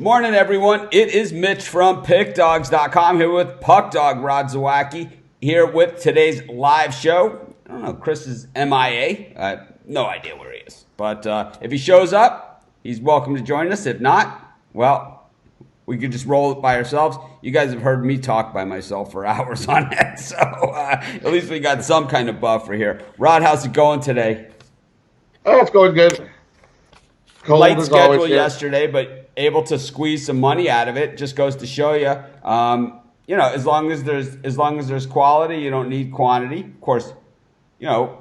Morning, everyone. It is Mitch from PickDogs.com here with Puck Dog Rod Zawacki here with today's live show. I don't know, Chris is MIA. No idea where he is. But if he shows up, he's welcome to join us. If not, well, we could just roll it by ourselves. You guys have heard me talk by myself for hours on end, so at least we got some kind of buffer here. Rod, how's it going today? Oh, it's going good. Cold Light schedule yesterday, but able to squeeze some money out of it. Just goes to show you, as long as there's quality, you don't need quantity. Of course, I'm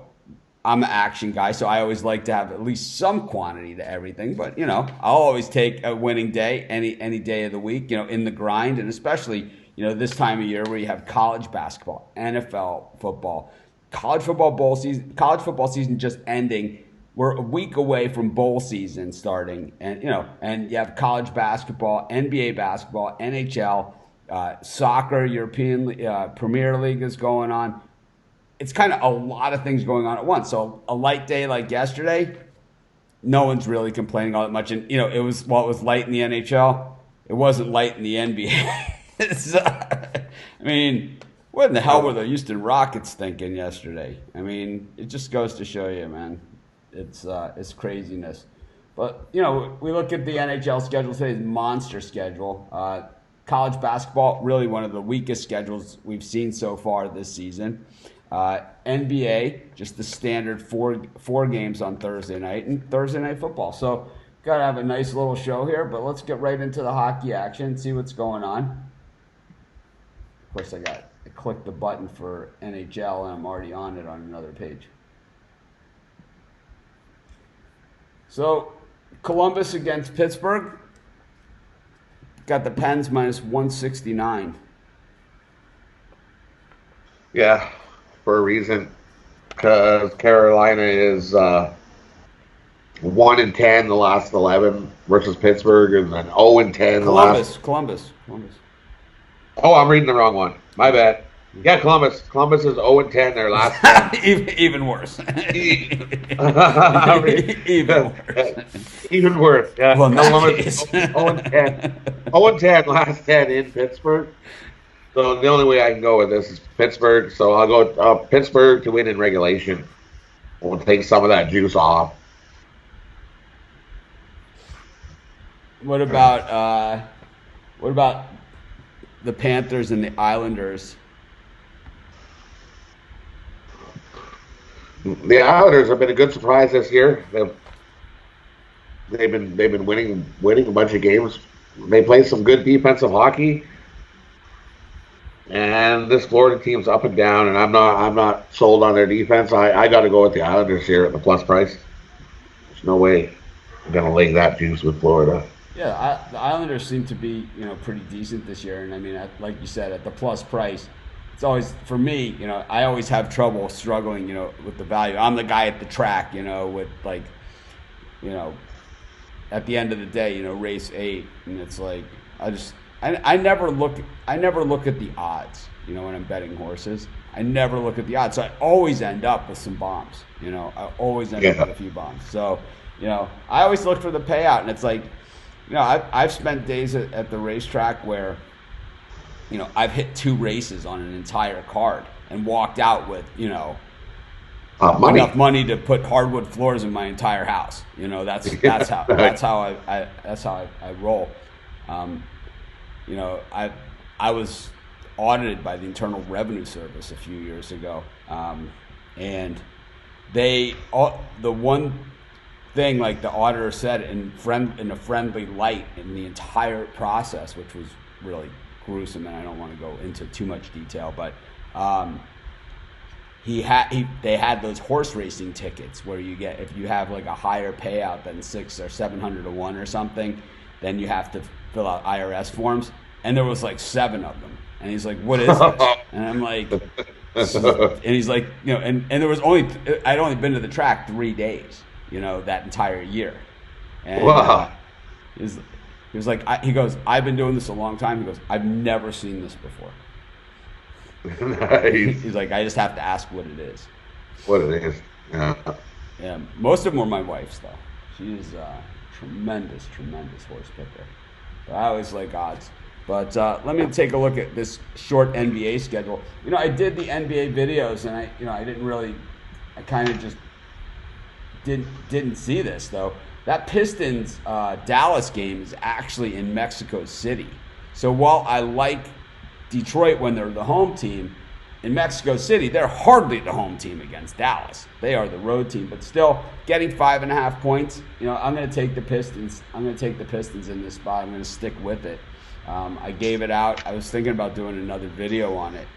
an action guy, so I always like to have at least some quantity to everything. But I'll always take a winning day any day of the week. In the grind, and especially this time of year where you have college basketball, NFL football, college football season just ending. We're a week away from bowl season starting, and you have college basketball, NBA basketball, NHL, soccer, European Premier League is going on. It's kind of a lot of things going on at once. So a light day like yesterday, no one's really complaining all that much. And it was light in the NHL. It wasn't light in the NBA. What in the hell were the Houston Rockets thinking yesterday? It just goes to show you, man. It's craziness. But, we look at the NHL schedule today's monster schedule. College basketball, really one of the weakest schedules we've seen so far this season. NBA, just the standard four games on Thursday night, and Thursday night football. So, got to have a nice little show here, but let's get right into the hockey action, see what's going on. Of course, I clicked the button for NHL, and I'm already on it on another page. So, Columbus against Pittsburgh. Got the Pens minus 169. Yeah, for a reason. Because Carolina is 1-10 the last 11 versus Pittsburgh, and then 0-10 the last. Columbus. Oh, I'm reading the wrong one. My bad. Yeah, Columbus. Columbus is 0-10 their last 10. Even worse. Even worse. Yeah. Well, Columbus 0-10. 0-10 last 10 in Pittsburgh. So the only way I can go with this is Pittsburgh. So I'll go Pittsburgh to win in regulation. We'll take some of that juice off. What about the Panthers and the Islanders? The Islanders have been a good surprise this year. They've been winning a bunch of games. They play some good defensive hockey, and this Florida team's up and down. And I'm not sold on their defense. I got to go with the Islanders here at the plus price. There's no way I'm gonna lay that juice with Florida. Yeah, the Islanders seem to be pretty decent this year, and like you said, at the plus price. It's always, for me, I always have trouble struggling, with the value. I'm the guy at the track, with at the end of the day, race 8, and it's like, I never look at the odds, when I'm betting horses. I never look at the odds, so I always end up with some bombs, I always end up with a few bombs. So, I always look for the payout, and it's like, I've spent days at the racetrack where, I've hit 2 races on an entire card and walked out with, enough money to put hardwood floors in my entire house. That's how I roll. I was audited by the Internal Revenue Service a few years ago, and the one thing, like the auditor said, in a friendly light in the entire process, which was really gruesome, and I don't want to go into too much detail, but they had those horse racing tickets where you get, if you have like a higher payout than 600 or 700 to 1 or something, then you have to fill out IRS forms, and there was like 7 of them, and he's like, "What is this?" And I'm like, and he's like, and there was I'd only been to the track 3 days, that entire year, and wow. He was like, he goes, "I've been doing this a long time." He goes, "I've never seen this before." Nice. He's like, "I just have to ask what it is." What it is. Yeah. Yeah. Most of them were my wife's, though. She's a tremendous horse picker. I always like odds. But let me take a look at this short NBA schedule. I did the NBA videos, and I didn't really, I kind of just didn't see this though. That Pistons Dallas game is actually in Mexico City. So while I like Detroit when they're the home team, in Mexico City they're hardly the home team against Dallas. They are the road team, but still getting 5.5 points. I'm going to take the Pistons. I'm going to take the Pistons in this spot. I'm going to stick with it. I gave it out. I was thinking about doing another video on it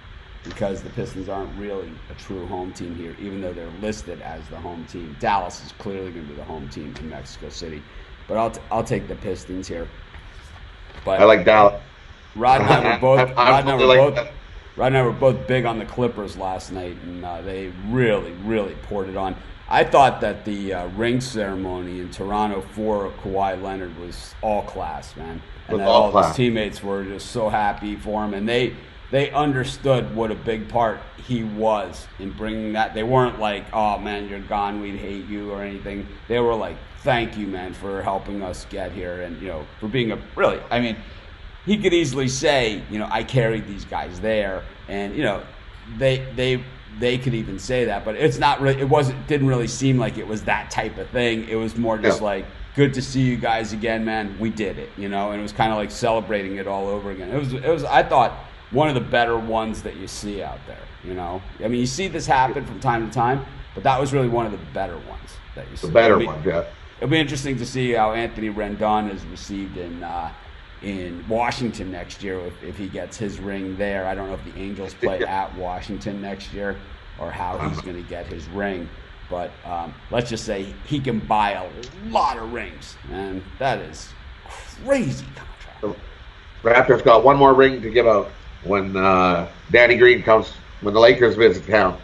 because the Pistons aren't really a true home team here, even though they're listed as the home team. Dallas is clearly going to be the home team in Mexico City, but I'll take the Pistons here. But I like Dallas. Rod and I were both. I Rod and I were both big on the Clippers last night, and they really, really poured it on. I thought that the ring ceremony in Toronto for Kawhi Leonard was all class, man, and that all his teammates were just so happy for him, and they understood what a big part he was in bringing that. They weren't like, "Oh man, you're gone, we'd hate you" or anything. They were like, "Thank you, man, for helping us get here, and for being he could easily say, I carried these guys there, and they could even say that, but it's not really. Didn't really seem like it was that type of thing. It was more just like, good to see you guys again, man. We did it, and it was kind of like celebrating it all over again. It was. I thought one of the better ones that you see out there. You see this happen from time to time, but that was really one of the better ones that you see. The better ones, yeah. It'll be interesting to see how Anthony Rendon is received in Washington next year if he gets his ring there. I don't know if the Angels play at Washington next year or how he's going to get his ring. But let's just say he can buy a lot of rings, and that is crazy contract. The Raptors got one more ring to give out when Danny Green comes, when the Lakers visit town.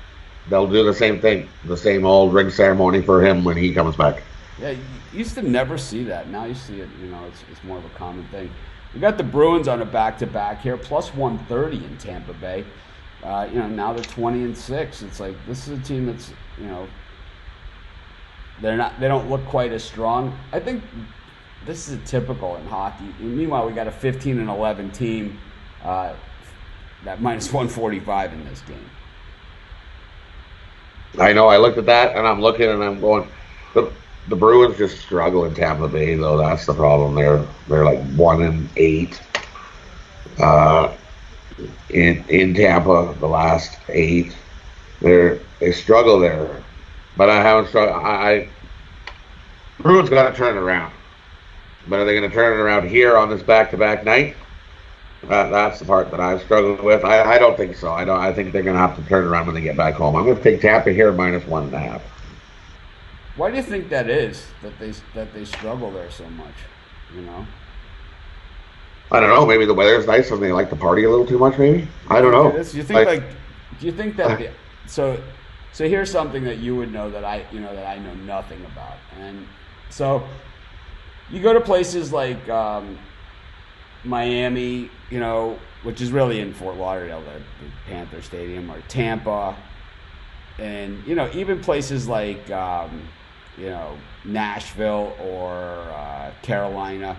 They'll do the same thing, the same old ring ceremony for him when he comes back. Yeah, you used to never see that. Now you see it, it's more of a common thing. We got the Bruins on a back-to-back here, plus 130 in Tampa Bay. Now they're 20-6. It's like, this is a team that's, they don't look quite as strong. I think this is typical in hockey. And meanwhile, we got a 15-11 team that minus 145 in this game. I know. I looked at that, and I'm looking, and I'm going, the Bruins just struggle in Tampa Bay, though. That's the problem. They're like 1-8 in Tampa. The last 8, they struggle there. But I haven't struggled. Bruins got to turn it around. But are they going to turn it around here on this back-to-back night? That's the part that I've struggled with. I don't think so. I think they're going to have to turn it around when they get back home. I'm going to take Tampa here minus 1.5. Why do you think that is, that they struggle there so much? I don't know. Maybe the weather's nice and they like to party a little too much. Maybe I don't know. Do you think that so here's something that you would know that I know nothing about, and so you go to places like Miami, which is really in Fort Lauderdale, the Panther Stadium, or Tampa, and even places like Nashville or Carolina.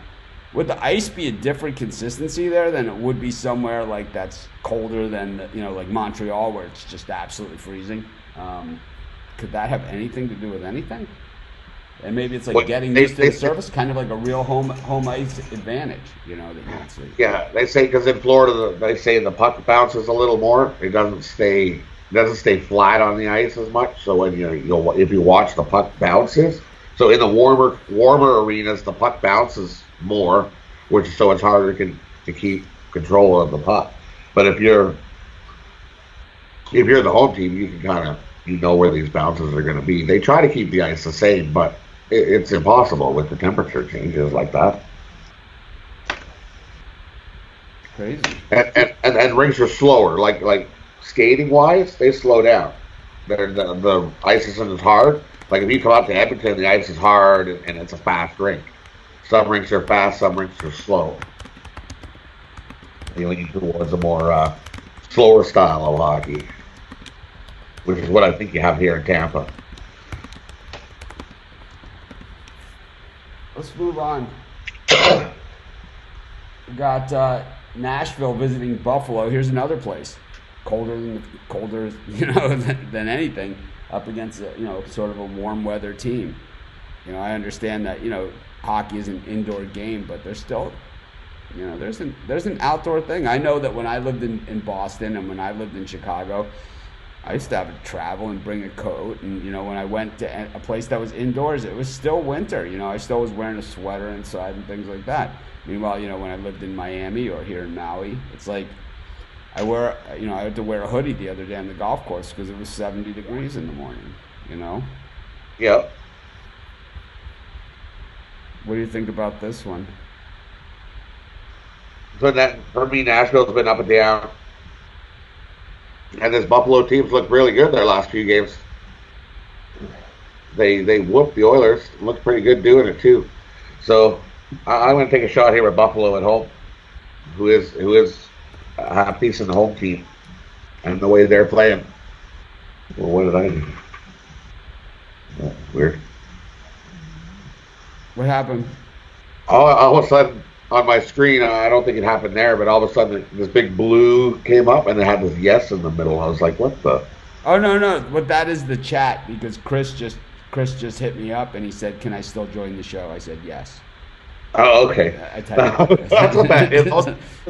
Would the ice be a different consistency there than it would be somewhere like that's colder than like Montreal, where it's just absolutely freezing? Could that have anything to do with anything? And maybe it's like getting used to the surface, kind of like a real home ice advantage, that you would see. Yeah, they say because in Florida, they say the puck bounces a little more. It doesn't stay flat on the ice as much. So when if you watch, the puck bounces. So in the warmer arenas, the puck bounces more, so it's harder to keep control of the puck. But if you're the home team, you can kind of where these bounces are going to be. They try to keep the ice the same, but it's impossible with the temperature changes like that. Crazy. And rings are slower, like skating wise, they slow down. The ice isn't as hard. Like if you come out to Edmonton, the ice is hard and it's a fast rink. Some rinks are fast, some rinks are slow. They lean towards a more slower style of hockey, which is what I think you have here in Tampa. Let's move on. We got Nashville visiting Buffalo. Here's another place, colder, than anything, up against sort of a warm weather team. I understand that hockey is an indoor game, but there's still there's an outdoor thing. I know that when I lived in Boston and when I lived in Chicago, I used to have to travel and bring a coat. And, when I went to a place that was indoors, it was still winter. I still was wearing a sweater inside and things like that. Meanwhile, when I lived in Miami or here in Maui, it's like I had to wear a hoodie the other day on the golf course because it was 70 degrees in the morning, Yep. What do you think about this one? So that, for me, Nashville's been up and down. And this Buffalo team's looked really good their last few games. They whooped the Oilers. Looked pretty good doing it too. So I'm going to take a shot here with Buffalo at home, who is a piece in the home team, and the way they're playing. Well, what did I do? Oh, weird. What happened? All of a sudden, on my screen, I don't think it happened there, but all of a sudden this big blue came up and it had this yes in the middle. I was like, what the? Oh, no. But that is the chat because Chris just hit me up and he said, can I still join the show? I said, yes. Oh, okay. I typed it. That's what that is.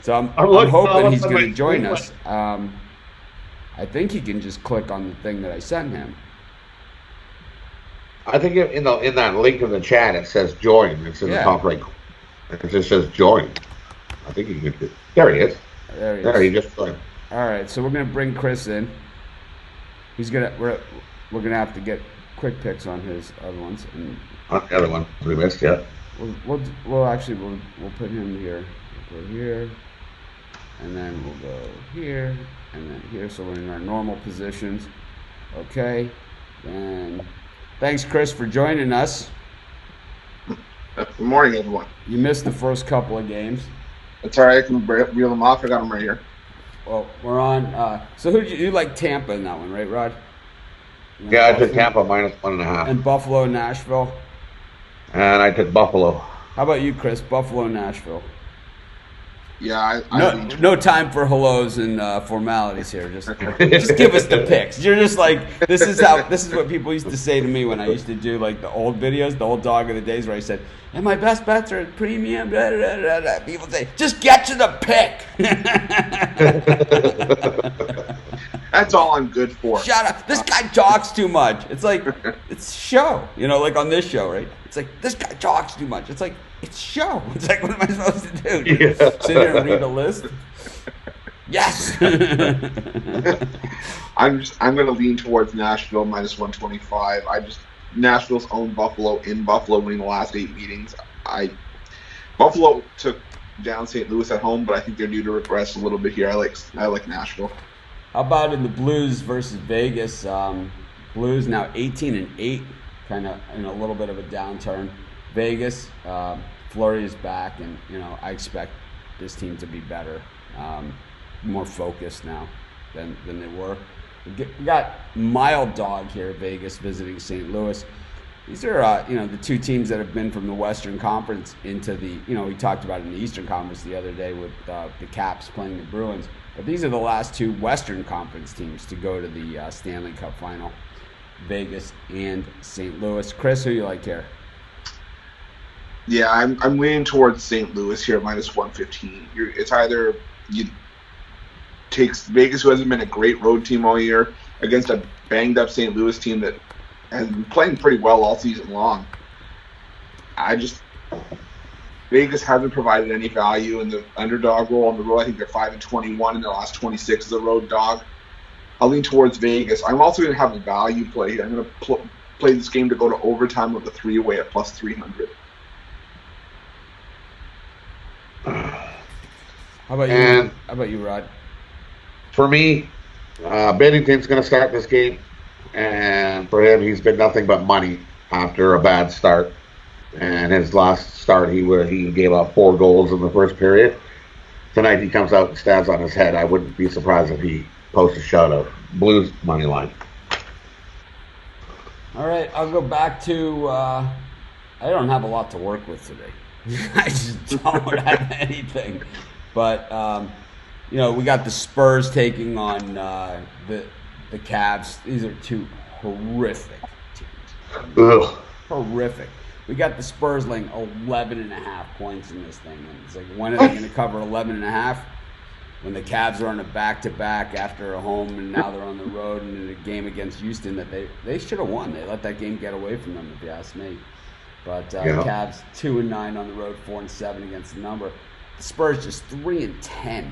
So I'm hoping he's going to join us. I think he can just click on the thing that I sent him. I think in that link in the chat, it says join. It's in the top right corner. It just says join. I think you can. There he is. There he just joined. All right, so we're gonna bring Chris in. We're gonna have to get quick picks on his other ones. And on the other one we missed, yeah. We'll put him here. We'll go here, and then we'll go here, and then here. So we're in our normal positions. Okay. Then thanks, Chris, for joining us. Good morning, everyone. You missed the first couple of games. It's all right. I can reel them off. I got them right here. Well, we're on. So who you like Tampa in that one, right, Rod? Yeah, I took Tampa -1.5. And Buffalo, Nashville. And I took Buffalo. How about you, Chris? Buffalo, Nashville. Yeah, no time for hellos and formalities here. Just give us the picks. You're just like this is what people used to say to me when I used to do like the old videos, the old dog of the days, where I said, "And my best bets are at premium." Blah, blah, blah, blah. People say, "Just get to the pick." That's all I'm good for. Shut up! This guy talks too much. It's like it's show, like on this show, right? It's like this guy talks too much. It's like it's show. It's like what am I supposed to do? Yeah. Sit here and read a list? Yes. I'm going to lean towards Nashville -125. Nashville's owned Buffalo in Buffalo, winning the last 8 meetings. Buffalo took down St. Louis at home, but I think they're due to regress a little bit here. I like Nashville. How about in the Blues versus Vegas? Blues now 18-8, kind of in a little bit of a downturn. Vegas, Fleury is back, and I expect this team to be better, more focused now than they were. We got mild dog here, Vegas visiting St. Louis. These are the two teams that have been from the Western Conference into the we talked about in the Eastern Conference the other day with the Caps playing the Bruins. But these are the last two Western Conference teams to go to the Stanley Cup final, Vegas and St. Louis. Chris, who you like here? Yeah, I'm leaning towards St. Louis here, -115. It's either you take Vegas, who hasn't been a great road team all year, against a banged-up St. Louis team that has been playing pretty well all season long. Vegas hasn't provided any value in the underdog role on the road. I think they're 5-21 in their last 26 as a road dog. I'll lean towards Vegas. I'm also going to have a value play here. I'm going to play this game to go to overtime with a 3-way at +300. How about you, Rod? For me, Bennington's going to start this game, and for him, he's been nothing but money after a bad start. And his last start, he gave up 4 goals in the first period. Tonight, he comes out and stands on his head. I wouldn't be surprised if he posts a shutout. Blues money line. All right, I'll go back to. I don't have a lot to work with today. I just don't have anything. But we got the Spurs taking on the Cavs. These are two horrific teams. Ugh. Horrific. We got the Spurs laying 11.5 points in this thing. And it's like, when are they going to cover 11.5? When the Cavs are on a back-to-back after a home, and now they're on the road and in a game against Houston that they should have won. They let that game get away from them, if you ask me. But Cavs 2-9 on the road, 4-7 against the number. The Spurs just 3-10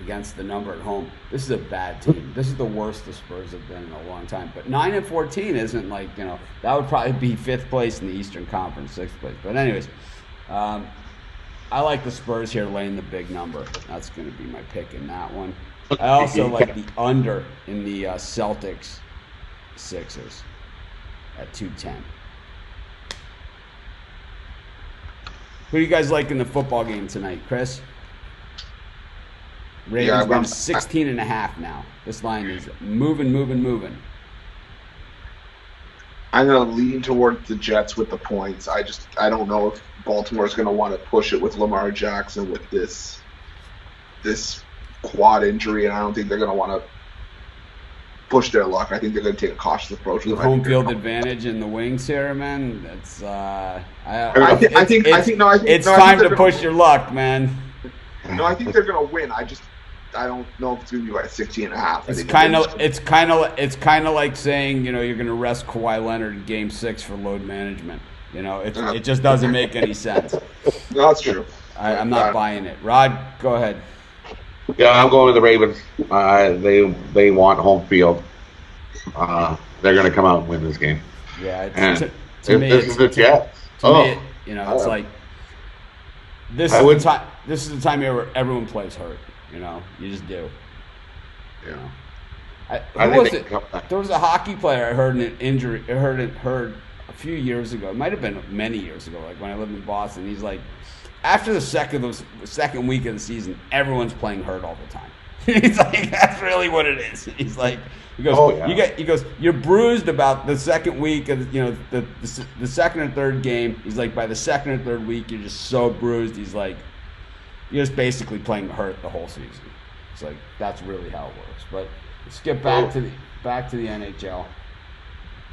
against the number at home. This is a bad team. This is the worst the Spurs have been in a long time. But 9-14 isn't like, that would probably be 5th place in the Eastern Conference, 6th place. But anyways, I like the Spurs here laying the big number. That's going to be my pick in that one. I also like the under in the Celtics Sixers at 210. Who do you guys like in the football game tonight, Chris? Ravens won 16.5 now. This line is moving. I'm going to lean towards the Jets with the points. I don't know if Baltimore's going to want to push it with Lamar Jackson with this quad injury, and I don't think they're going to want to push their luck. I think they're going to take a cautious approach. With home field advantage in the wings here, man. That's it's time to push your luck, man. No, I think they're going to win. I don't know if it's going to be like 16.5. It's kind of like saying, you're going to rest Kawhi Leonard in Game 6 for load management. It just doesn't make any sense. No, that's true. I'm not buying it. Rod, go ahead. Yeah, I'm going with the Ravens. They want home field. They're going to come out and win this game. Yeah, this is the Jets. It's like this is the time where everyone plays hurt. You just do. There was a hockey player I heard an injury. Heard a few years ago. It might have been many years ago. Like when I lived in Boston, he's like, after the second week of the season, everyone's playing hurt all the time. He's like, that's really what it is. He's like, he goes, you're bruised about the second week of the second or third game. He's like, by the second or third week, you're just so bruised. He's like, you're just basically playing hurt the whole season. It's like, that's really how it works. But let's get back to the NHL.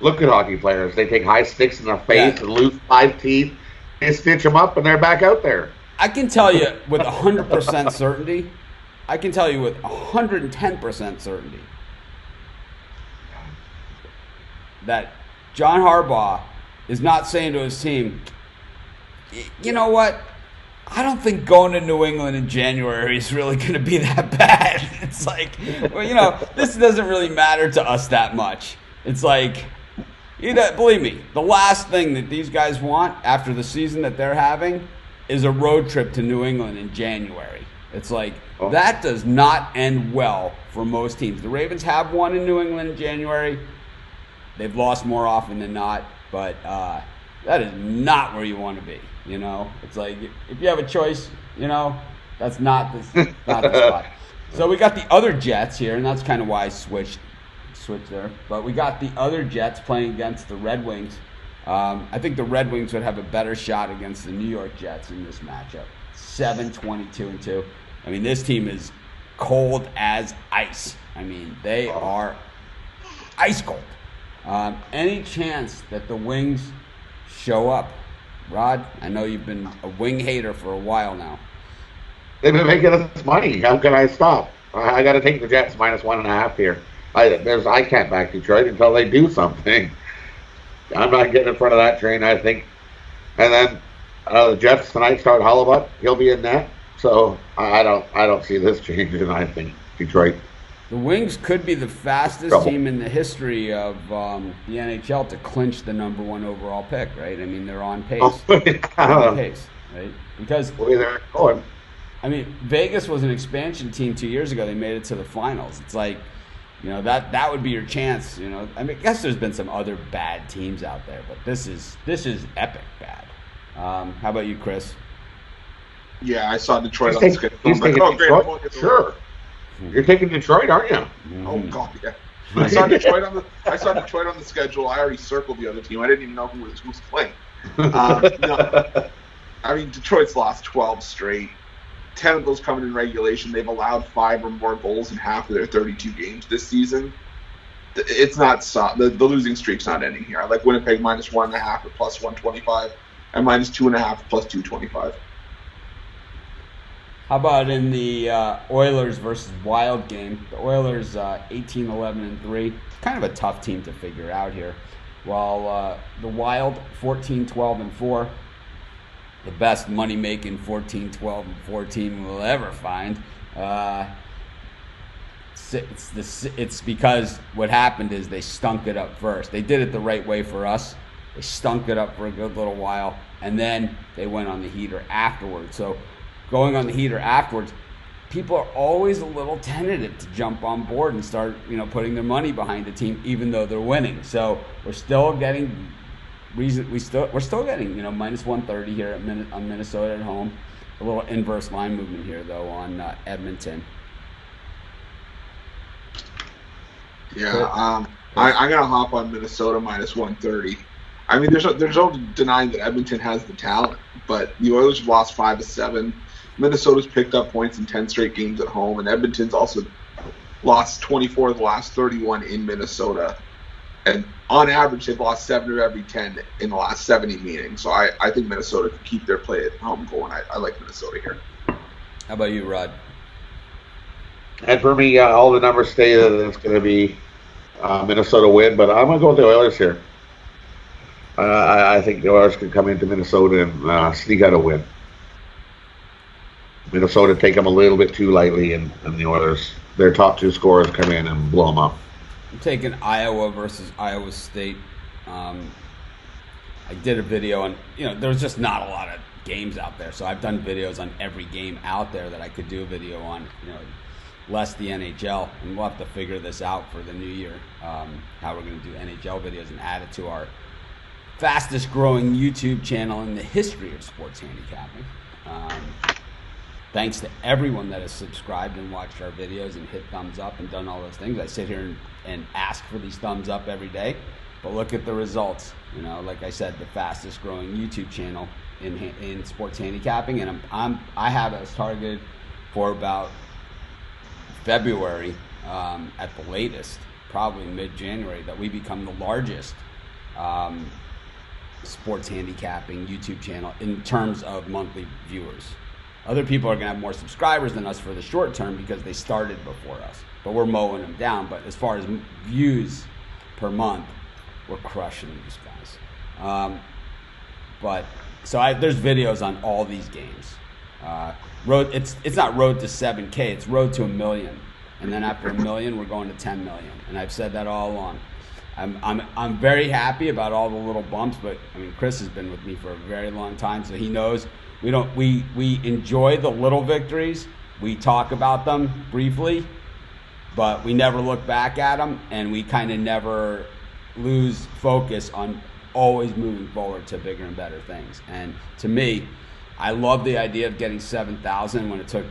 Look at hockey players. They take high sticks in their face and lose 5 teeth. They stitch them up and they're back out there. I can tell you with 100% certainty. I can tell you with 110% certainty that John Harbaugh is not saying to his team, you know what? I don't think going to New England in January is really going to be that bad. It's like, this doesn't really matter to us that much. It's like, believe me, the last thing that these guys want after the season that they're having is a road trip to New England in January. It's like, that does not end well for most teams. The Ravens have won in New England in January. They've lost more often than not, but that is not where you want to be. It's like, if you have a choice, that's not the spot. So we got the other Jets here, and that's kind of why I switched there. But we got the other Jets playing against the Red Wings. I think the Red Wings would have a better shot against the New York Jets in this matchup. 7-22-2. I mean, this team is cold as ice. I mean, they are ice cold. Any chance that the Wings show up? Rod, I know you've been a wing hater for a while now. They've been making us money. How can I stop? I got to take the Jets -1.5 here. I can't back Detroit until they do something. I'm not getting in front of that train, I think. And then the Jets tonight start Hollywood. He'll be in net. So I don't see this changing. I think Detroit. The Wings could be the fastest team in the history of the NHL to clinch the #1 overall pick, right? I mean, they're on pace. They're on pace, right? Because they're going. I mean, Vegas was an expansion team 2 years ago. They made it to the finals. It's like, that would be your chance. I mean, I guess there's been some other bad teams out there, but this is epic bad. How about you, Chris? Yeah, I saw Detroit on the schedule. He's taking Detroit? Sure. You're taking Detroit, aren't you? Oh God, yeah. I saw Detroit on the schedule. I already circled the other team. I didn't even know who was playing. I mean, Detroit's lost 12 straight. 10 of those coming in regulation. They've allowed 5 or more goals in half of their 32 games this season. It's not the losing streak's not ending here. I like Winnipeg minus 1.5 at plus 125 and minus 2.5 plus 225. How about in the Oilers versus Wild game? The Oilers 18-11-3. Kind of a tough team to figure out here. While the Wild 14-12-4. The best money-making 14-12-4 team we'll ever find. It's because what happened is they stunk it up first. They did it the right way for us. They stunk it up for a good little while, and then they went on the heater afterwards. So going on the heater afterwards, people are always a little tentative to jump on board and start, putting their money behind the team, even though they're winning. So we're still getting we're still getting minus 130 here on Minnesota at home. A little inverse line movement here though on Edmonton. Yeah, I'm gonna hop on Minnesota minus 130. I mean, there's no denying that Edmonton has the talent, but the Oilers have lost 5 of 7. Minnesota's picked up points in 10 straight games at home, and Edmonton's also lost 24 of the last 31 in Minnesota. And on average, they've lost 7 of every 10 in the last 70 meetings. So I think Minnesota can keep their play at home going. I like Minnesota here. How about you, Rod? And for me, all the numbers say that it's going to be Minnesota win, but I'm going to go with the Oilers here. I think the Oilers can come into Minnesota and sneak out a win. Minnesota take them a little bit too lightly, and the Oilers, their top 2 scorers, come in and blow them up. I'm taking Iowa versus Iowa State. I did a video on, there's just not a lot of games out there. So I've done videos on every game out there that I could do a video on, less the NHL. And we'll have to figure this out for the new year, how we're going to do NHL videos and add it to our fastest growing YouTube channel in the history of sports handicapping. Thanks to everyone that has subscribed and watched our videos and hit thumbs up and done all those things. I sit here and ask for these thumbs up every day, but look at the results. Like I said, the fastest growing YouTube channel in sports handicapping, and I have us targeted for about February at the latest, probably mid-January, that we become the largest sports handicapping YouTube channel in terms of monthly viewers. Other people are going to have more subscribers than us for the short term because they started before us. But we're mowing them down. But as far as views per month, we're crushing these guys. There's videos on all these games. It's not road to 7K. It's road to 1 million. And then after 1 million, we're going to 10 million. And I've said that all along. I'm very happy about all the little bumps. But I mean, Chris has been with me for a very long time, so he knows. We enjoy the little victories. We talk about them briefly, but we never look back at them, and we kind of never lose focus on always moving forward to bigger and better things. And to me, I love the idea of getting 7,000 when it took,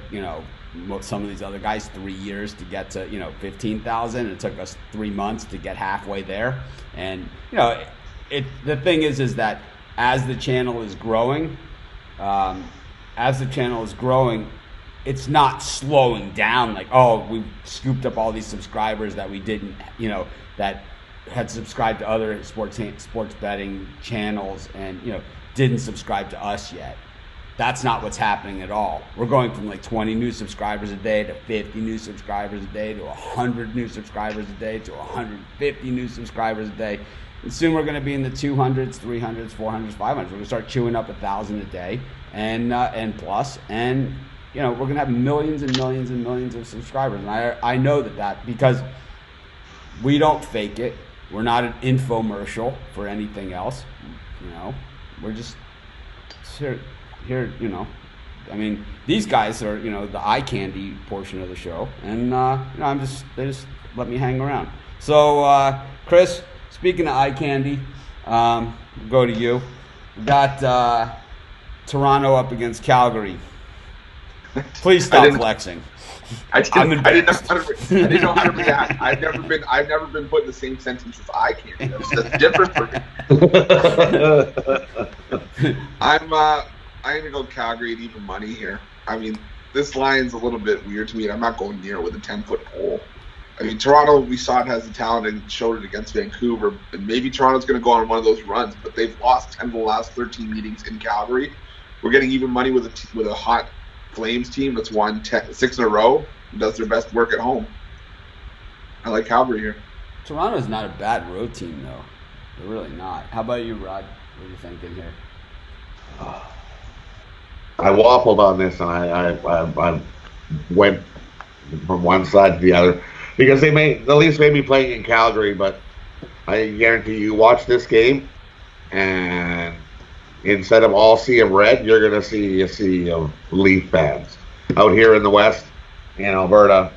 some of these other guys 3 years to get to, 15,000. It took us 3 months to get halfway there. And, the thing is that as the channel is growing, it's not slowing down like, oh, we've scooped up all these subscribers that we didn't, that had subscribed to other sports betting channels and, didn't subscribe to us yet. That's not what's happening at all. We're going from like 20 new subscribers a day to 50 new subscribers a day to 100 new subscribers a day to 150 new subscribers a day. And soon we're going to be in the 200s, 300s, 400s, 500s. We're going to start chewing up 1,000 a day and plus. And, we're going to have millions and millions and millions of subscribers. And I know that because we don't fake it. We're not an infomercial for anything else. We're just here, I mean, these guys are, the eye candy portion of the show. And, they just let me hang around. So, Chris, speaking of eye candy, go to you. We got Toronto up against Calgary. Please stop flexing. I didn't know how to react. I've never been put in the same sentence as eye candy. That's different for me. I'm gonna go Calgary at even money here. I mean, this line's a little bit weird to me, and I'm not going near it with a 10-foot pole. I mean, Toronto, we saw it has the talent and showed it against Vancouver, and maybe Toronto's going to go on one of those runs, but they've lost 10 of the last 13 meetings in Calgary. We're getting even money with a hot Flames team that's won 6 in a row and does their best work at home. I like Calgary here. Toronto's not a bad road team, though. They're really not. How about you, Rod? What are you thinking here? I waffled on this, and I went from one side to the other because the Leafs may be playing in Calgary, but I guarantee you watch this game, and instead of all sea of red, you're going to see a sea of Leaf fans. Out here in the West, in Alberta,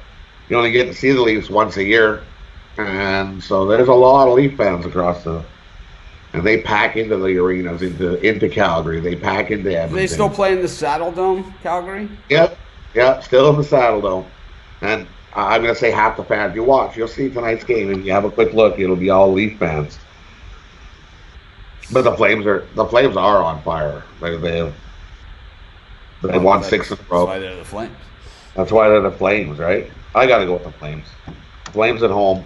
you only get to see the Leafs once a year, and so there's a lot of Leaf fans and they pack into the arenas, into Calgary. They pack into Edmonton. Do they still play in the Saddle Dome, Calgary? Yep, still in the Saddle Dome. And I'm going to say half the fans you watch, you'll see tonight's game, and you have a quick look, it'll be all Leaf fans. But the Flames are on fire. They won 6 in a row. That's why they're the Flames. That's why they're the Flames, right? I got to go with the Flames. Flames at home.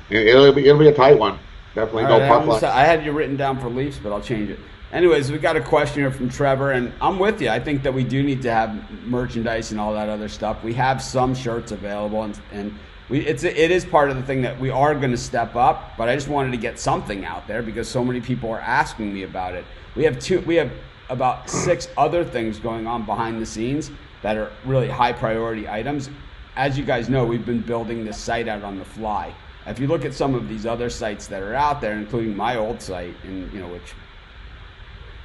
It'll be a tight one. Definitely All no right, puck. I had you written down for Leafs, but I'll change it. Anyways, we got a question here from Trevor, and I'm with you. I think that we do need to have merchandise and all that other stuff. We have some shirts available, and it is part of the thing that we are going to step up. But I just wanted to get something out there because so many people are asking me about it. We have about 6 other things going on behind the scenes that are really high priority items. As you guys know, we've been building this site out on the fly. If you look at some of these other sites that are out there, including my old site, and which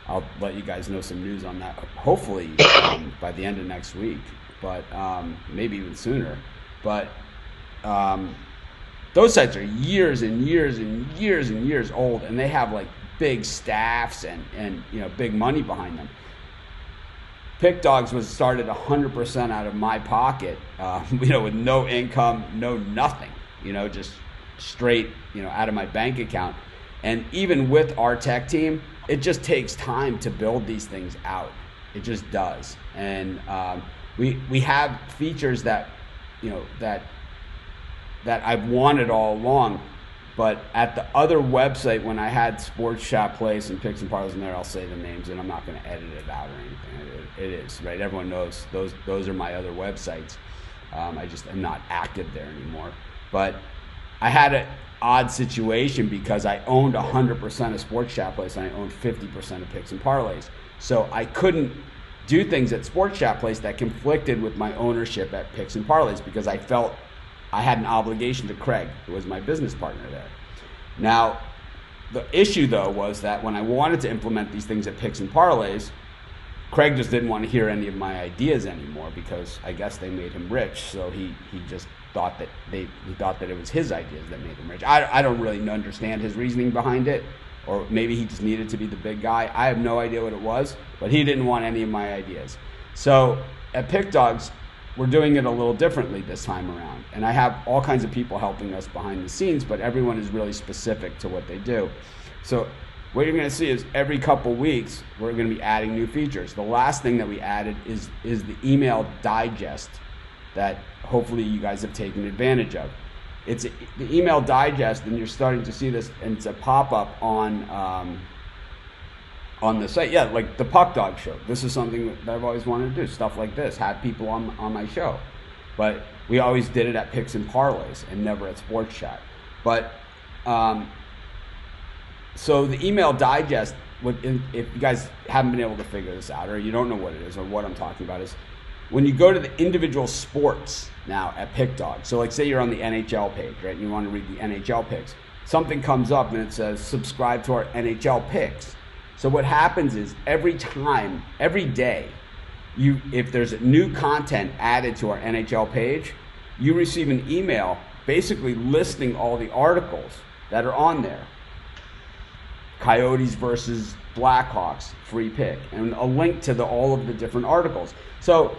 I'll let you guys know some news on that, hopefully by the end of next week, but maybe even sooner. But those sites are years and years and years and years old, and they have like big staffs and big money behind them. Pick Dogs was started 100% out of my pocket, with no income, no nothing, just straight, out of my bank account. And even with our tech team, it just takes time to build these things out. It just does. And we have features that I've wanted all along. But at the other website, when I had Sports Chat Place and Picks and Parlays in there, I'll say the names, and I'm not going to edit it out or anything. It is, right? Everyone knows those are my other websites. I just am not active there anymore. But I had an odd situation because I owned 100% of Sports Chat Place and I owned 50% of Picks and Parlays. So I couldn't do things at Sports Chat Place that conflicted with my ownership at Picks and Parlays because I felt I had an obligation to Craig, who was my business partner there. Now, the issue, though, was that when I wanted to implement these things at Picks and Parlays, Craig just didn't want to hear any of my ideas anymore because I guess they made him rich. So he just thought that he thought that it was his ideas that made him rich. I don't really understand his reasoning behind it, or maybe he just needed to be the big guy. I have no idea what it was, but he didn't want any of my ideas. So at Pick Dogs, we're doing it a little differently this time around. And I have all kinds of people helping us behind the scenes, but everyone is really specific to what they do. So what you're going to see is every couple weeks, we're going to be adding new features. The last thing that we added is the email digest that hopefully you guys have taken advantage of. It's the email digest, and you're starting to see this, and it's a pop-up on the site. Yeah, like the Puck Dog Show. This is something that I've always wanted to do, stuff like this, have people on my show. But we always did it at Picks and Parlays and never at Sports Chat. But so the email digest, if you guys haven't been able to figure this out or you don't know what it is or what I'm talking about, is when you go to the individual sports now at Pick Dog. So like say you're on the NHL page, right? And you want to read the NHL picks. Something comes up and it says subscribe to our NHL picks. So what happens is every day, if there's new content added to our NHL page, you receive an email basically listing all the articles that are on there. Coyotes versus Blackhawks, free pick, and a link to all of the different articles. So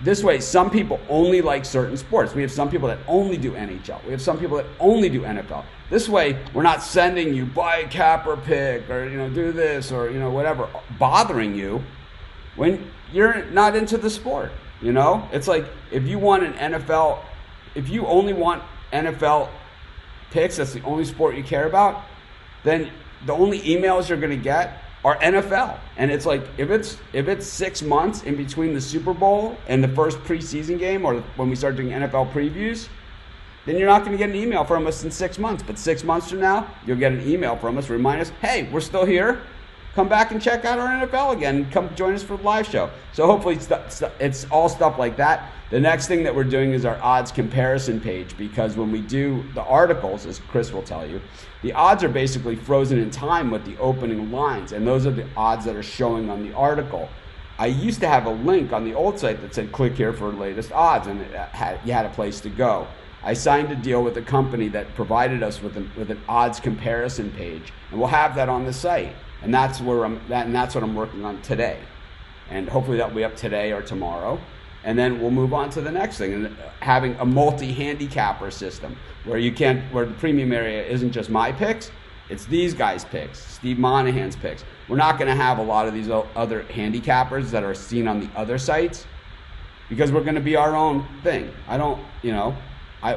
this way, some people only like certain sports. We have some people that only do NHL. We have some people that only do NFL. This way, we're not sending you buy a cap or pick or do this or whatever, bothering you. when you're not into the sport. You know, it's like if you want an NFL, if you only want NFL picks, that's the only sport you care about, then the only emails you're going to get are NFL. And it's like if it's 6 months in between the Super Bowl and the first preseason game, or when we start doing NFL previews, then you're not going to get an email from us in 6 months. But 6 months from now, you'll get an email from us, remind us, hey, we're still here. Come back and check out our NFL again. Come join us for the live show. So hopefully it's all stuff like that. The next thing that we're doing is our odds comparison page, because when we do the articles, as Chris will tell you, the odds are basically frozen in time with the opening lines, and those are the odds that are showing on the article. I used to have a link on the old site that said click here for latest odds, and you had a place to go. I signed a deal with a company that provided us with an odds comparison page, and we'll have that on the site. And that's what I'm working on today. And hopefully that'll be up today or tomorrow. And then we'll move on to the next thing, and having a multi-handicapper system where the premium area isn't just my picks, it's these guys' picks, Steve Monahan's picks. We're not going to have a lot of these other handicappers that are seen on the other sites, because we're going to be our own thing.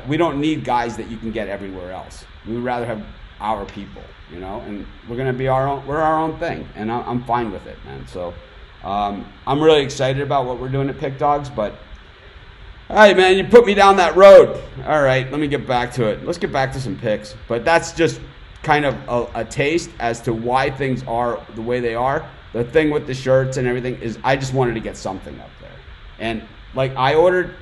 We don't need guys that you can get everywhere else. We would rather have our people, and we're going to be our own thing, and I'm fine with it, man. So I'm really excited about what we're doing at Pick Dogs, but all right, man, you put me down that road. All right, let me get back to it. Let's get back to some picks, but that's just kind of a taste as to why things are the way they are. The thing with the shirts and everything is I just wanted to get something up there, and like I ordered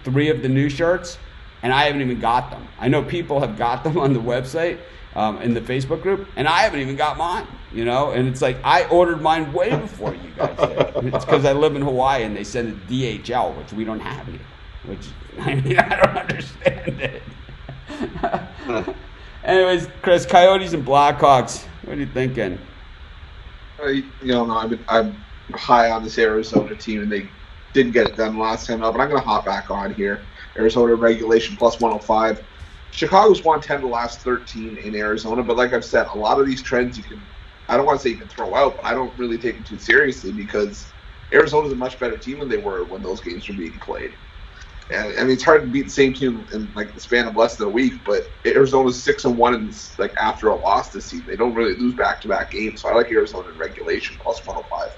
3 of the new shirts, and I haven't even got them. I know people have got them on the website, in the Facebook group, and I haven't even got mine, and it's like I ordered mine way before you guys did. It's because I live in Hawaii and they send it DHL, which we don't have here, which I don't understand it. Anyways, Chris, Coyotes and Blackhawks, what are you thinking? I'm high on this Arizona team, and they didn't get it done last time out, but I'm going to hop back on here. Arizona regulation plus 105. Chicago's won 10 of the last 13 in Arizona, but like I've said, a lot of these trends I don't want to say you can throw out, but I don't really take them too seriously, because Arizona's a much better team than they were when those games were being played. And I mean, it's hard to beat the same team in like the span of less than a week, but Arizona's 6-1 like after a loss this season. They don't really lose back-to-back games, so I like Arizona in regulation plus 105.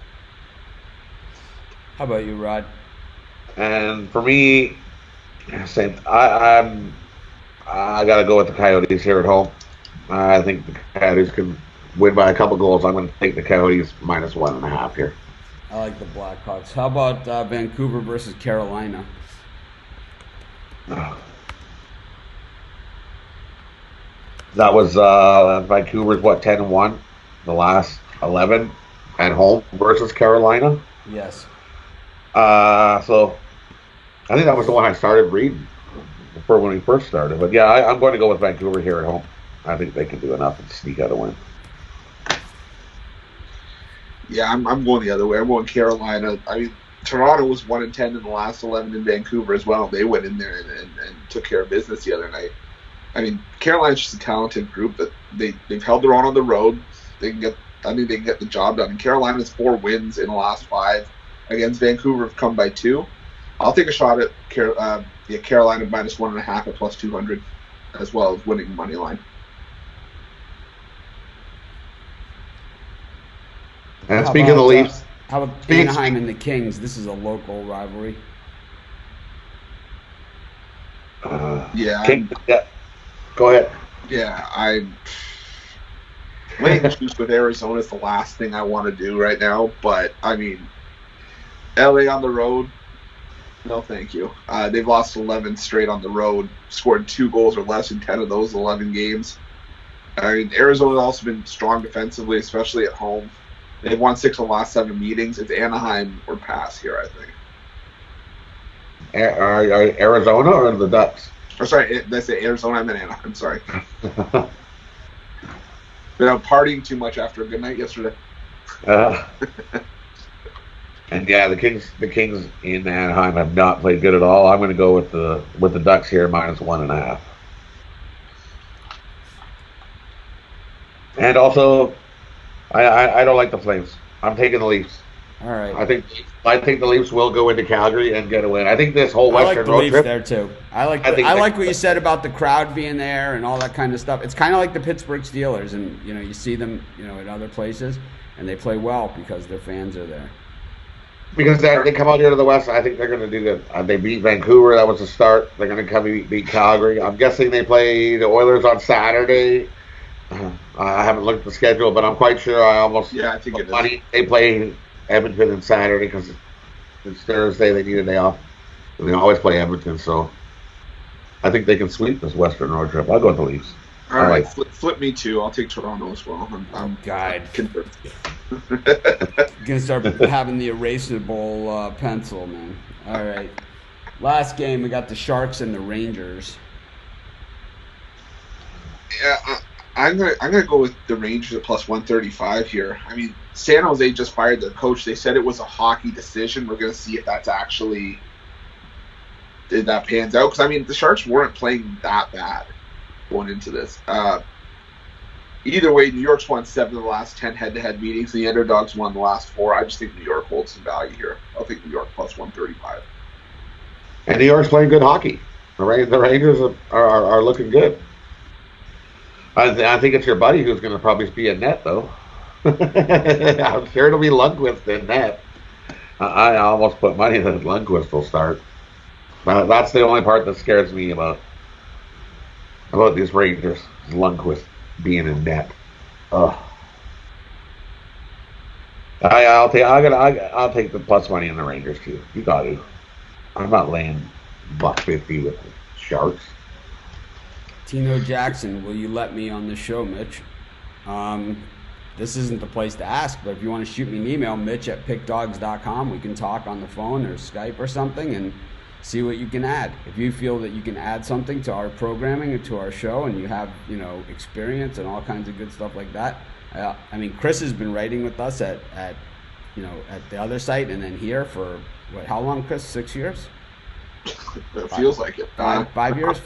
How about you, Rod? And for me, same. I got to go with the Coyotes here at home. I think the Coyotes can win by a couple goals. I'm going to take the Coyotes minus 1.5 here. I like the Blackhawks. How about Vancouver versus Carolina? That was Vancouver's 10-1, the last 11 at home versus Carolina. Yes. So I think that was the one I started reading before when we first started. But yeah, I'm going to go with Vancouver here at home. I think they can do enough and sneak out a win. Yeah, I'm going the other way. I'm going Carolina. I mean, Toronto was 1-10 in the last 11 in Vancouver as well. They went in there and took care of business the other night. I mean, Carolina's just a talented group that they've held their own on the road. I think they can get the job done. And Carolina's 4 wins in the last 5 against Vancouver have come by 2. I'll take a shot at Carolina minus 1.5 at plus 200, as well as winning money line. And speaking of the Leafs, how about Anaheim and the Kings? This is a local rivalry. Yeah. Go ahead. Yeah, winning juice with Arizona is the last thing I want to do right now. But I mean, LA on the road, no, thank you. They've lost 11 straight on the road, scored 2 goals or less in 10 of those 11 games. I mean, Arizona's also been strong defensively, especially at home. They've won 6 of the last 7 meetings. It's Anaheim or pass here, I think. Arizona or the Ducks? Oh, sorry, did I say Arizona? I meant Anaheim. Sorry. Been out partying too much after a good night yesterday. And yeah, the Kings in Anaheim have not played good at all. I'm going to go with the Ducks here minus 1.5. And also, I don't like the Flames. I'm taking the Leafs. All right. I think the Leafs will go into Calgary and get a win. I think this whole I like Western the road Leafs trip. there too. I I like what you said about the crowd being there and all that kind of stuff. It's kind of like the Pittsburgh Steelers, and you see them in other places, and they play well because their fans are there. Because they come out here to the West, I think they're going to do good. They beat Vancouver. That was a start. They're going to come beat Calgary. I'm guessing they play the Oilers on Saturday. I haven't looked at the schedule, but I'm quite sure I think it is. They play Edmonton on Saturday because it's Thursday. They need a day off. And they always play Edmonton, so I think they can sweep this Western road trip. I'll go with the Leafs. All right, flip me too. I'll take Toronto as well. I'm convinced. Gonna start having the erasable pencil, man. All right, last game we got the Sharks and the Rangers. Yeah, I'm gonna go with the Rangers at plus 135 here. I mean, San Jose just fired their coach. They said it was a hockey decision. We're gonna see if that pans out. Because I mean, the Sharks weren't playing that bad going into this. Either way, New York's won 7 of the last 10 head-to-head meetings. The underdogs won the last 4. I just think New York holds some value here. I'll take New York plus 135. And New York's playing good hockey. The Rangers are looking good. I think it's your buddy who's going to probably be in net, though. I'm sure it'll be Lundqvist in net. I almost put money that Lundqvist will start. That's the only part that scares me about these Rangers. Lundqvist being in net. Ugh. I'll take the plus money in the Rangers too. You got to. I'm not laying $1.50 with the Sharks. Tino Jackson, will you let me on the show, Mitch? This isn't the place to ask, but if you want to shoot me an email, mitch@pickdogs.com, we can talk on the phone or Skype or something and see what you can add. If you feel that you can add something to our programming and to our show, and you have experience and all kinds of good stuff like that. I mean, Chris has been writing with us at the other site and then here for how long, Chris? 6 years? It feels like it. 5 years?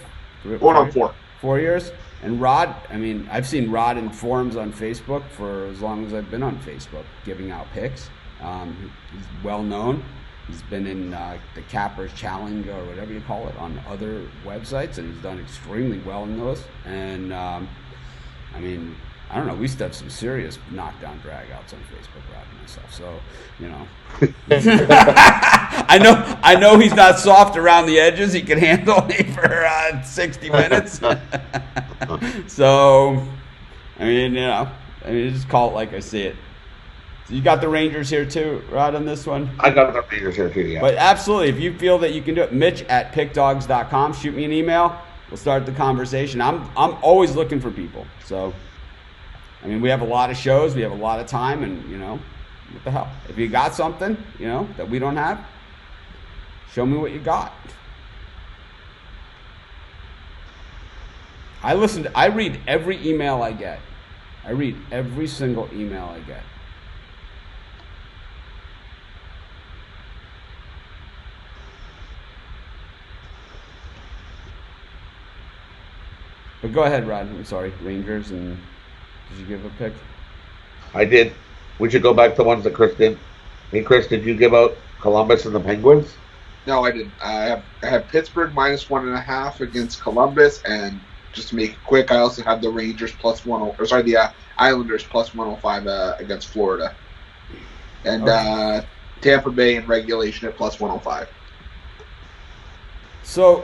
Going on 4. 4 years. And Rod, I mean, I've seen Rod in forums on Facebook for as long as I've been on Facebook, giving out picks. He's well known. He's been in the Cappers Challenge or whatever you call it on other websites, and he's done extremely well in those. And I mean, I don't know. We used to have some serious knockdown dragouts on Facebook, Rod and myself. So, I know he's not soft around the edges. He can handle me for 60 minutes. So, I mean, just call it like I see it. So you got the Rangers here too, Rod, on this one? I got the Rangers here too, yeah. But absolutely, if you feel that you can do it, Mitch@pickdogs.com. Shoot me an email. We'll start the conversation. I'm always looking for people. So, I mean, we have a lot of shows. We have a lot of time. And, what the hell? If you got something, that we don't have, show me what you got. I read every email I get. I read every single email I get. But go ahead, Rod. I'm sorry. Rangers, and did you give a pick? I did. We should go back to the ones that Chris did. Hey, Chris, did you give out Columbus and the Penguins? No, I didn't. I have Pittsburgh minus 1.5 against Columbus, and just to make it quick, I also have the Rangers the Islanders plus 105 against Florida, and okay. Tampa Bay in regulation at plus 105. So.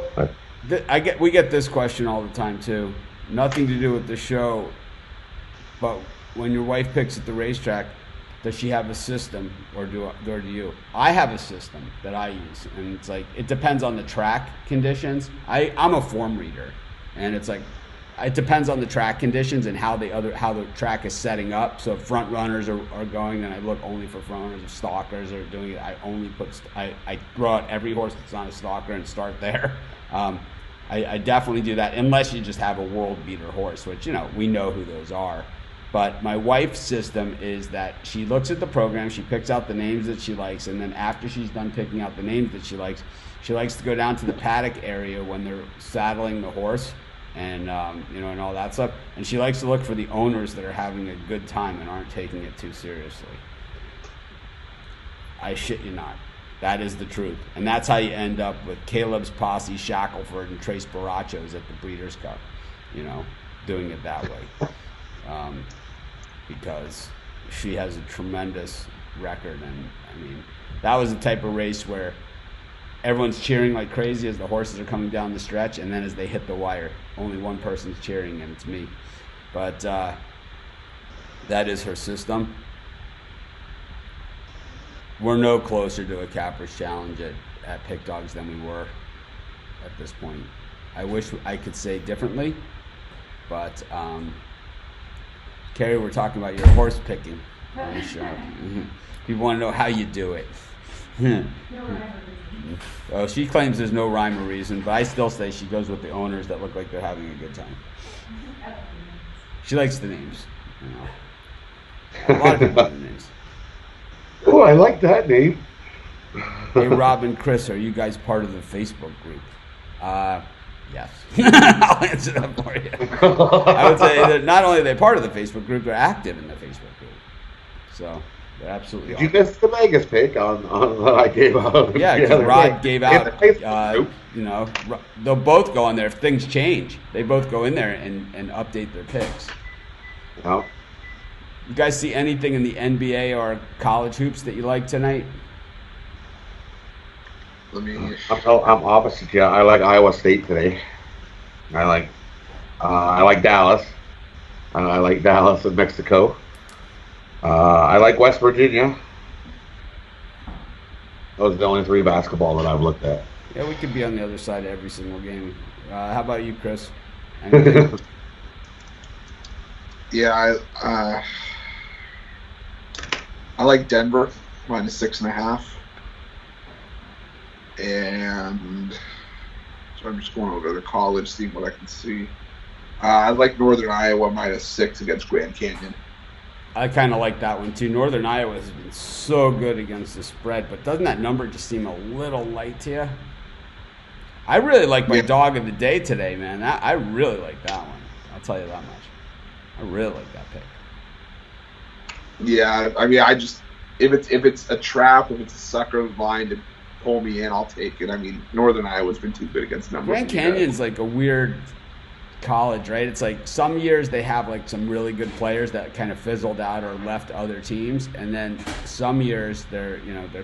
We get this question all the time too. Nothing to do with the show, but when your wife picks at the racetrack, does she have a system or do you? I have a system that I use, and it's like it depends on the track conditions. I'm a form reader, and it's like it depends on the track conditions and how the track is setting up. So if front runners are going, then I look only for front runners. If stalkers are doing it, I throw out every horse that's not a stalker and start there. I definitely do that unless you just have a world beater horse, which we know who those are. But my wife's system is that she looks at the program, she picks out the names that she likes, and then after she's done picking out the names that she likes to go down to the paddock area when they're saddling the horse and and all that stuff. And she likes to look for the owners that are having a good time and aren't taking it too seriously. I shit you not. That is the truth. And that's how you end up with Caleb's Posse, Shackelford, and Trace Barachos at the Breeders' Cup, doing it that way. Because she has a tremendous record. And, I mean, that was the type of race where everyone's cheering like crazy as the horses are coming down the stretch, and then as they hit the wire, only one person's cheering, and it's me. But that is her system. We're no closer to a Capper's Challenge at Pick Dogs than we were at this point. I wish I could say differently, but Carrie, we're talking about your horse picking on the show. People want to know how you do it. Oh, she claims there's no rhyme or reason, but I still say she goes with the owners that look like they're having a good time. She likes the names. A lot of people have the names. Oh, I like that name. Hey, Rob and Chris, are you guys part of the Facebook group? Yes. I'll answer that for you. I would say that not only are they part of the Facebook group, they're active in the Facebook group. So they're absolutely Did you miss the Vegas pick on what I gave out? Yeah, because Rod gave out, they'll both go on there. If things change, they both go in there and update their picks. No. You guys see anything in the NBA or college hoops that you like tonight? I'm opposite you. I like Iowa State today. I like Dallas. I like Dallas and Mexico. I like West Virginia. Those are the only 3 basketball that I've looked at. Yeah, we could be on the other side of every single game. How about you, Chris? Anything? Yeah, I like Denver -6.5, and so I'm just going over to the college, seeing what I can see. I like Northern Iowa -6 against Grand Canyon. I kind of like that one too. Northern Iowa has been so good against the spread, but doesn't that number just seem a little light to you? I really like my dog of the day today, man. I really like that one. I'll tell you that much. I really like that pick. Yeah, I mean, if it's a trap, if it's a sucker line to pull me in, I'll take it. I mean, Northern Iowa's been too good against numbers. Grand Canyon's like a weird college, right? It's like some years they have like some really good players that kind of fizzled out or left other teams, and then some years they're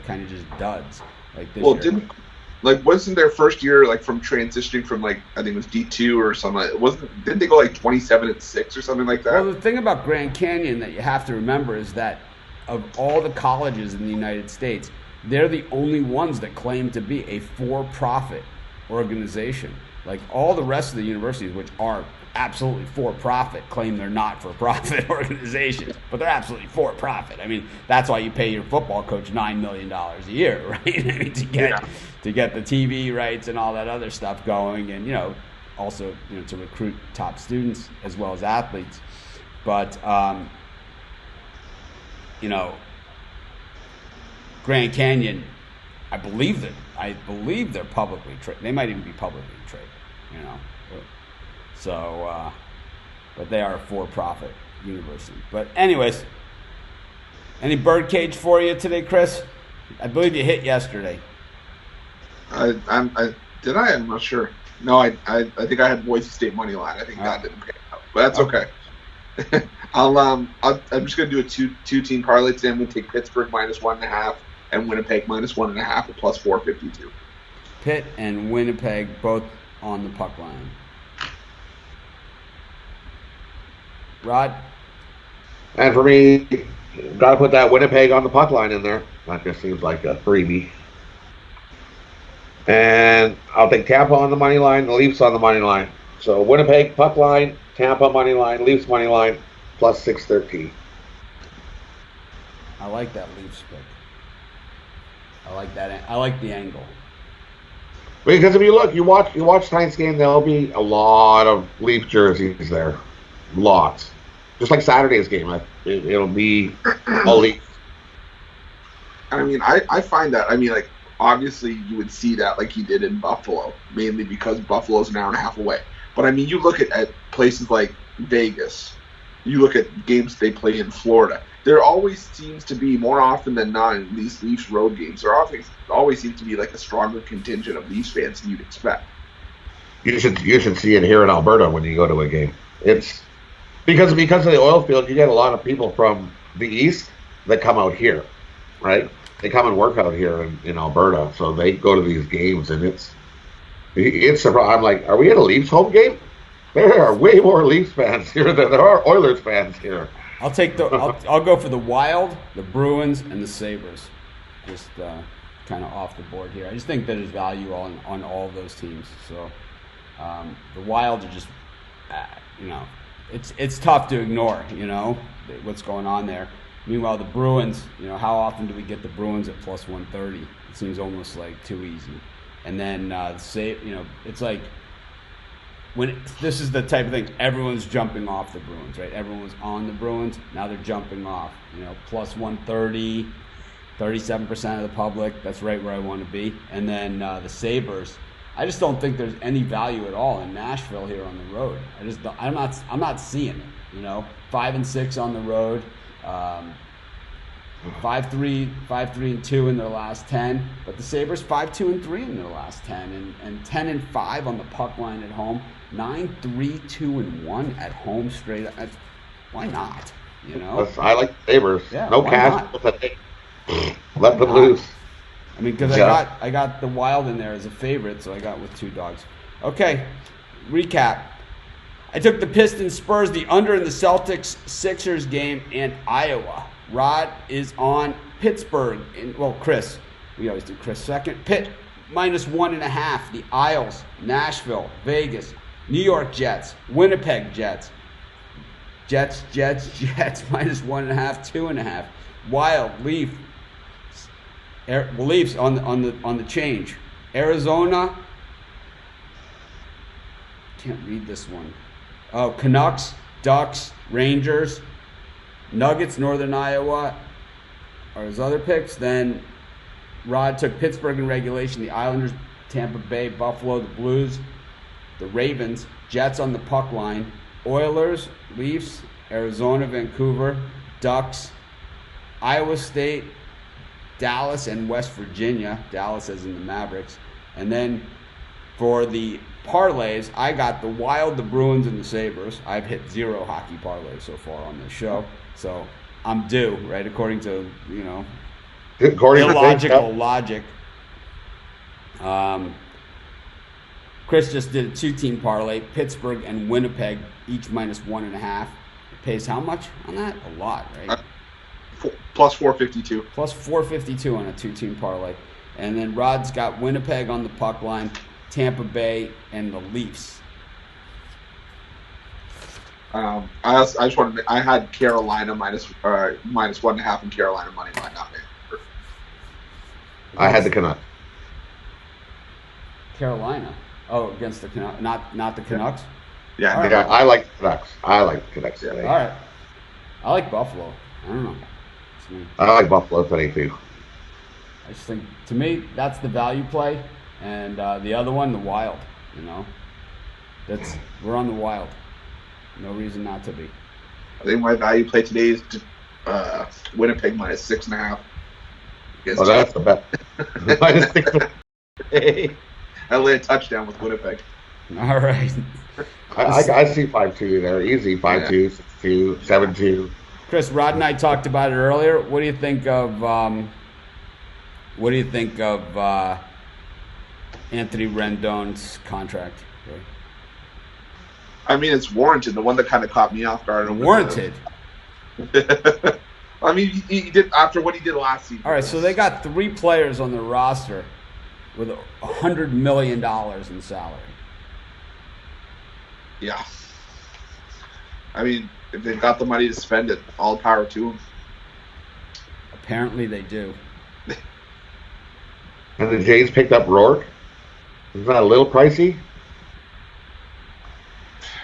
kind of just duds. Like this year. Wasn't their first year like from transitioning from like I think it was D2 or something? Didn't they go like 27-6 or something like that? Well, the thing about Grand Canyon that you have to remember is that of all the colleges in the United States, they're the only ones that claim to be a for-profit organization. Like all the rest of the universities, which are absolutely for-profit, claim they're not for-profit organizations, but they're absolutely for-profit. I mean, that's why you pay your football coach $9 million a year, right? I mean, to get the TV rights and all that other stuff going, and also to recruit top students as well as athletes. But Grand Canyon, I believe they're publicly traded. They might even be publicly traded, So, but they are a for-profit university. But anyways, any birdcage for you today, Chris? I believe you hit yesterday. Did I? I'm not sure. No, I think I had Boise State money line. I think that didn't pay out, but that's okay. I'm just gonna do a two team parlay today. I'm gonna take Pittsburgh -1.5 and Winnipeg -1.5 at +452. Pitt and Winnipeg both on the puck line. Rod? And for me, got to put that Winnipeg on the puck line in there. That just seems like a freebie. And I'll take Tampa on the money line, the Leafs on the money line. So Winnipeg puck line, Tampa money line, Leafs money line, +613. I like that Leafs pick. I like that. I like the angle. Because if you look, you watch tonight's game, there'll be a lot of Leaf jerseys there. Lots. Just like Saturday's game. It'll be all Leaf. I mean, I find that, like, obviously you would see that like he did in Buffalo, mainly because Buffalo's an hour and a half away. But, I mean, you look at places like Vegas, You look at games they play in Florida. There always seems to be, more often than not, in these Leafs road games, there always seems to be like a stronger contingent of Leafs fans than you'd expect. You should see it here in Alberta when you go to a game. It's because of the oil field, you get a lot of people from the east that come out here, right? They come and work out here in Alberta, so they go to these games, and it's I'm like, are we at a Leafs home game? There are way more Leafs fans here than there are Oilers fans here. I'll go for the Wild, the Bruins, and the Sabres. Just kind of off the board here. I just think there's value on all of those teams. So the Wild are just, it's tough to ignore. What's going on there. Meanwhile, the Bruins, how often do we get the Bruins at plus 130? It seems almost like too easy. And then it's like, this is the type of thing, everyone's jumping off the Bruins, right? Everyone was on the Bruins, now they're jumping off. Plus 130, 37% of the public, that's right where I want to be. And then the Sabres, I just don't think there's any value at all in Nashville here on the road. I'm not seeing it. 5-6 on the road, 5-3-2 in their last 10, but the Sabres 5-2-3 in their last 10, and 10-5 on the puck line at home, 9-3-2-1 at home straight up. Why not? I like the Sabres. Yeah, no cash. Let them loose. I mean, because I got the Wild in there as a favorite, so I got with two dogs. Okay, recap. I took the Pistons, Spurs, the under in the Celtics, Sixers game, and Iowa. Rod is on Pittsburgh. Chris. We always do Chris second. Pitt, minus 1.5. The Isles, Nashville, Vegas, New York Jets, Winnipeg Jets. Jets, minus 1.5, 2.5. Wild, Leafs on the change. Arizona, can't read this one. Oh, Canucks, Ducks, Rangers, Nuggets, Northern Iowa are his other picks. Then Rod took Pittsburgh in regulation, the Islanders, Tampa Bay, Buffalo, the Blues, the Ravens, Jets on the puck line, Oilers, Leafs, Arizona, Vancouver, Ducks, Iowa State, Dallas, and West Virginia. Dallas as in the Mavericks. And then for the parlays, I got the Wild, the Bruins, and the Sabres. I've hit 0 hockey parlays so far on this show. So I'm due, right? According to, illogical logic. Chris just did a 2-team parlay. Pittsburgh and Winnipeg, each minus 1.5. It pays how much on that? A lot, right? Plus 452. Plus 452 on a 2-team parlay. And then Rod's got Winnipeg on the puck line, Tampa Bay, and the Leafs. I just wanted to. I had Carolina minus 1.5 and Carolina money line, not Vancouver. I had the Canucks. Carolina. Oh, against the Canucks, not the Canucks. Yeah, right. I like the Canucks. Yeah. All right. I like Buffalo. I don't know. I like Buffalo today too. I just think, to me, that's the value play, and the other one, the Wild. We're on the Wild. No reason not to be. I think my value play today is Winnipeg minus 6.5. Oh, that's the bet. Minus 6.5. I lay a touchdown with Winnipeg. All right. I see 5-2 there. Easy 5-2, 6-2, 7-2. Chris, Rod and I talked about it earlier. What do you think of Anthony Rendon's contract? I mean, it's warranted. The one that kind of caught me off guard. Warranted. I mean, he did after what he did last season. All right, so they got 3 players on their roster with $100 million in salary. Yeah. I mean, if they've got the money to spend it, all power to them. Apparently they do. And the Jays picked up Rourke. Isn't that a little pricey?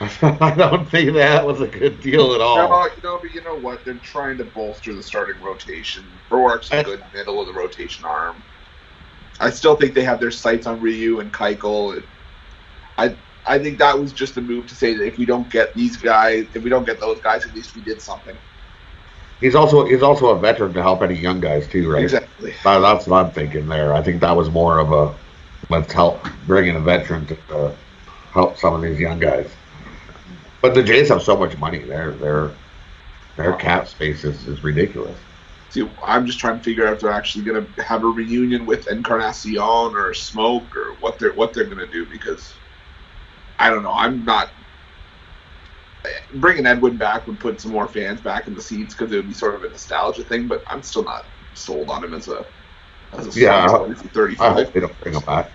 I don't think that was a good deal at all. No, but you know what? They're trying to bolster the starting rotation. Rourke's a good middle of the rotation arm. I still think they have their sights on Ryu and Keuchel. I think that was just a move to say that if we don't get these guys, if we don't get those guys, at least we did something. He's also a veteran to help any young guys too, right? Exactly. That's what I'm thinking there. I think that was more of a let's help bring in a veteran to help some of these young guys. But the Jays have so much money. Their cap space is ridiculous. See, I'm just trying to figure out if they're actually going to have a reunion with Encarnacion or Smoke or what they're going to do, because I don't know. I'm not bringing Edwin back would put some more fans back in the seats because it would be sort of a nostalgia thing. But I'm still not sold on him as a Yeah, 35. I hope they don't bring him back.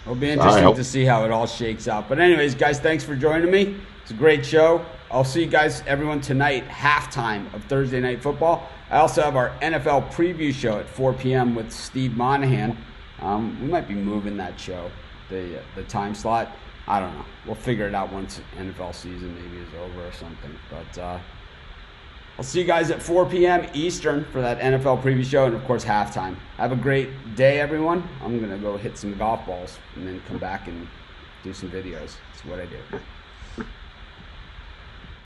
It'll be interesting to see how it all shakes out. But anyways, guys, thanks for joining me. It's a great show. I'll see you guys, everyone, tonight, halftime of Thursday Night Football. I also have our NFL preview show at 4 p.m. with Steve Monahan. We might be moving that show, the time slot. I don't know. We'll figure it out once NFL season maybe is over or something. But I'll see you guys at 4 p.m. Eastern for that NFL preview show and, of course, halftime. Have a great day, everyone. I'm going to go hit some golf balls and then come back and do some videos. That's what I do.